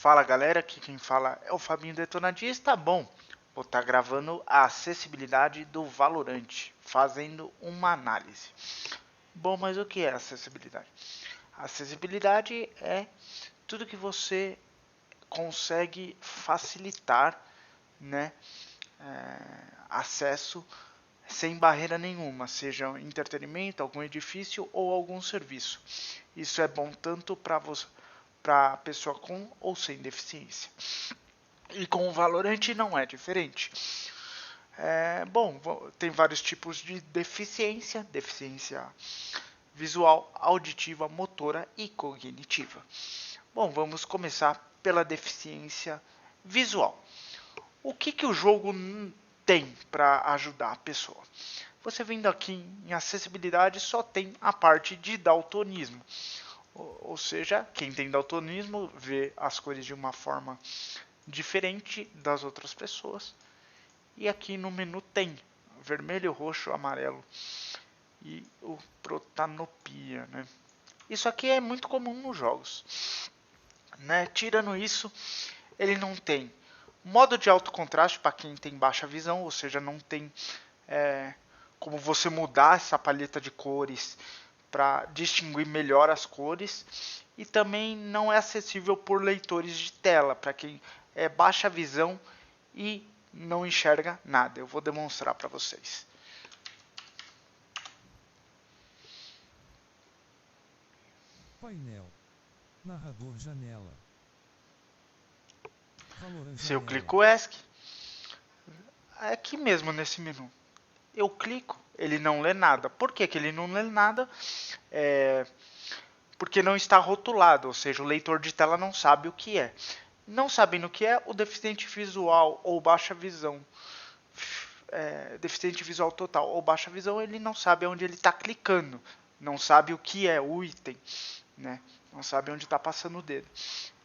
Fala galera, aqui quem fala é o Fabinho Detonadista. Bom, vou estar gravando a acessibilidade do Valorant, fazendo uma análise. Bom, mas o que é acessibilidade? Acessibilidade é tudo que você consegue facilitar, né, acesso sem barreira nenhuma, seja entretenimento, algum edifício ou algum serviço. Isso é bom tanto para pessoa com ou sem deficiência. E com o Valorant não é diferente. Bom, tem vários tipos de deficiência: deficiência visual, auditiva, motora e cognitiva. Bom, vamos começar pela deficiência visual. O que o jogo tem para ajudar a pessoa? Você vindo aqui em acessibilidade só tem a parte de daltonismo. Ou seja, quem tem daltonismo vê as cores de uma forma diferente das outras pessoas. E aqui no menu tem vermelho, roxo, amarelo e o protanopia, né? Isso aqui é muito comum nos jogos, né? Tirando isso, ele não tem modo de alto contraste para quem tem baixa visão, ou seja, não tem como você mudar essa paleta de cores para distinguir melhor as cores, e também não é acessível por leitores de tela para quem é baixa visão e não enxerga nada. Eu vou demonstrar para vocês. Painel. Narrador janela. Valorant Se eu janela. clico ESC, é aqui mesmo nesse menu. Eu clico, ele não lê nada. Por que ele não lê nada? Porque não está rotulado, ou seja, o leitor de tela não sabe o que é. Não sabendo o que é, o deficiente visual ou baixa visão, deficiente visual total ou baixa visão, ele não sabe onde ele está clicando, não sabe o que é o item, né? Não sabe onde está passando o dedo.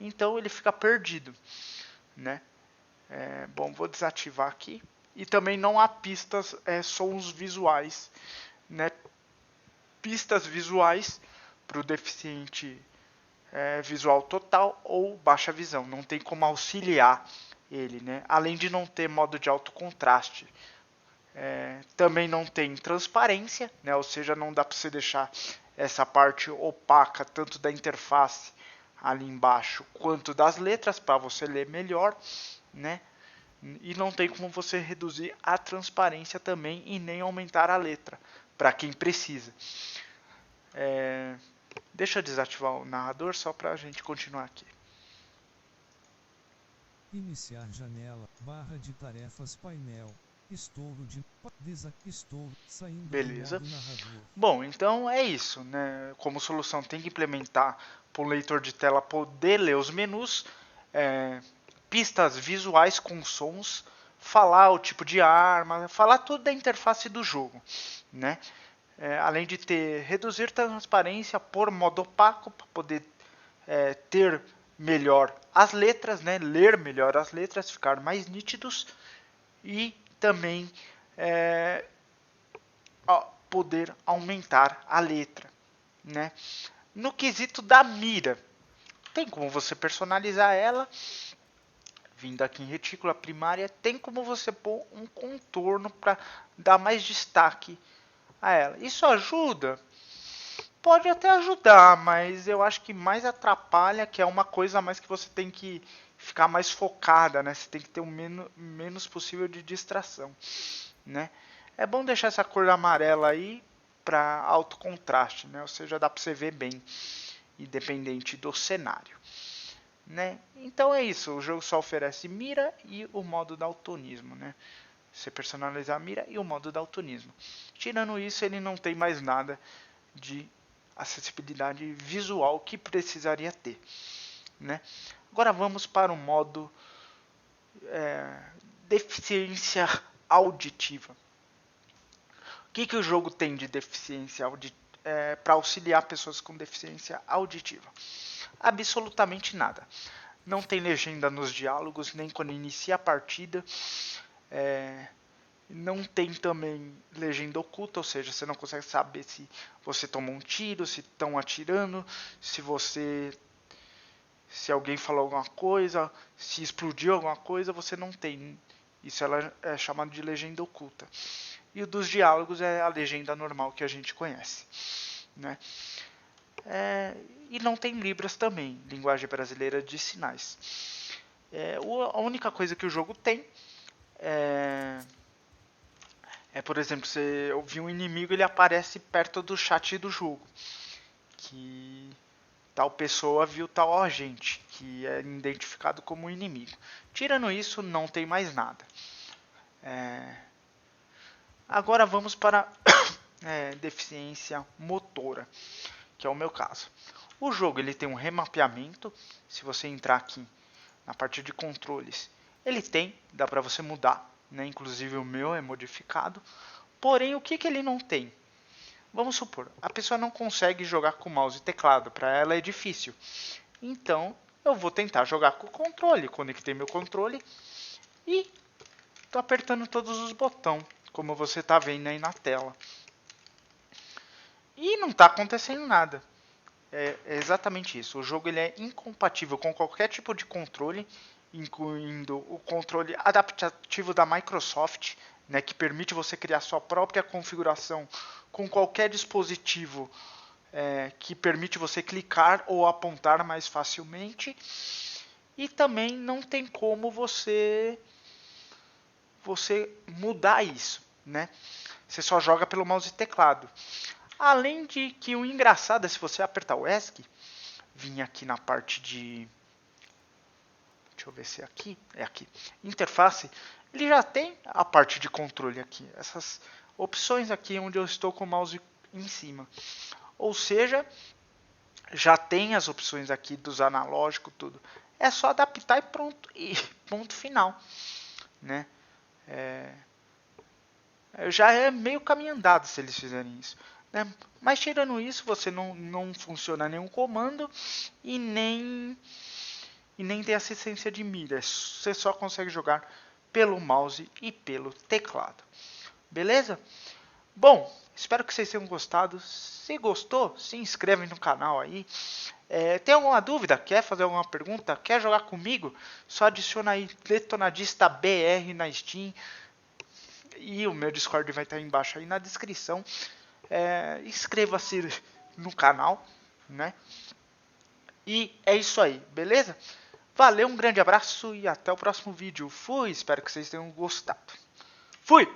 Então ele fica perdido, né? Bom, vou desativar aqui. E também não há pistas, sons visuais, né? Pistas visuais para o deficiente visual total ou baixa visão. Não tem como auxiliar ele, né? Além de não ter modo de alto contraste. Também não tem transparência, né? Ou seja, não dá para você deixar essa parte opaca tanto da interface ali embaixo quanto das letras para você ler melhor, né? E não tem como você reduzir a transparência também e nem aumentar a letra para quem precisa. Deixa eu desativar o narrador só para a gente continuar aqui. Iniciar janela. Barra de tarefas painel. Estouro de estouro saindo Beleza. do modo narrador. Bom, então é isso, né? Como solução tem que implementar para o leitor de tela poder ler os menus, pistas visuais com sons, falar o tipo de arma, falar tudo da interface do jogo, né? Além de reduzir transparência por modo opaco para poder ter melhor as letras, né? Ler melhor as letras, ficar mais nítidos e também poder aumentar a letra, né? No quesito da mira, tem como você personalizar ela. Vindo aqui em retícula primária, tem como você pôr um contorno para dar mais destaque a ela. Isso ajuda? Pode até ajudar, mas eu acho que mais atrapalha, que é uma coisa a mais que você tem que ficar mais focada, né? Você tem que ter o menos possível de distração, né? É bom deixar essa cor amarela aí para alto contraste, né? Ou seja, dá para você ver bem, independente do cenário, né? Então é isso, o jogo só oferece mira e o modo daltonismo, né? Você personalizar a mira e o modo daltonismo. Tirando isso, ele não tem mais nada de acessibilidade visual que precisaria ter, né? Agora vamos para o modo deficiência auditiva. O que o jogo tem de deficiência para auxiliar pessoas com deficiência auditiva? Absolutamente nada. Não tem legenda nos diálogos, nem quando inicia a partida. Não tem também legenda oculta, ou seja, você não consegue saber se você tomou um tiro, se estão atirando, se você Se alguém falou alguma coisa, se explodiu alguma coisa, você não tem. Isso ela é chamado de legenda oculta. E o dos diálogos é a legenda normal que a gente conhece, né? E não tem Libras também, linguagem brasileira de sinais. A única coisa que o jogo tem por exemplo, você ouvir um inimigo, ele aparece perto do chat do jogo. Que tal pessoa viu tal agente, que é identificado como inimigo. Tirando isso, não tem mais nada. Agora vamos para deficiência motora, que é o meu caso. O jogo ele tem um remapeamento. Se você entrar aqui na parte de controles, ele dá para você mudar, né? Inclusive o meu é modificado. Porém, o que ele não tem? Vamos supor, a pessoa não consegue jogar com mouse e teclado, para ela é difícil. Então, eu vou tentar jogar com o controle. Conectei meu controle e estou apertando todos os botões, como você está vendo aí na tela. E não está acontecendo nada. É exatamente isso. O jogo ele é incompatível com qualquer tipo de controle, incluindo o controle adaptativo da Microsoft, né, que permite você criar sua própria configuração com qualquer dispositivo que permite você clicar ou apontar mais facilmente. E também não tem como você mudar isso, né? Você só joga pelo mouse e teclado. Além de que o engraçado é se você apertar o ESC, vir aqui na parte de... Deixa eu ver se é aqui. É aqui. Interface. Ele já tem a parte de controle aqui. Essas opções aqui onde eu estou com o mouse em cima. Ou seja, já tem as opções aqui dos analógicos, tudo. É só adaptar e pronto. E ponto final. Né? Já é meio caminho andado se eles fizerem isso. Né? Mas tirando isso, você não funciona nenhum comando e nem tem assistência de mira. Você só consegue jogar pelo mouse e pelo teclado. Beleza? Bom, espero que vocês tenham gostado. Se gostou, se inscreve no canal aí. Tem alguma dúvida? Quer fazer alguma pergunta? Quer jogar comigo? Só adiciona aí Detonadista BR na Steam. E o meu Discord vai estar embaixo aí na descrição. Inscreva-se no canal, né? E é isso aí, beleza? Valeu, um grande abraço e até o próximo vídeo. Fui, espero que vocês tenham gostado. Fui!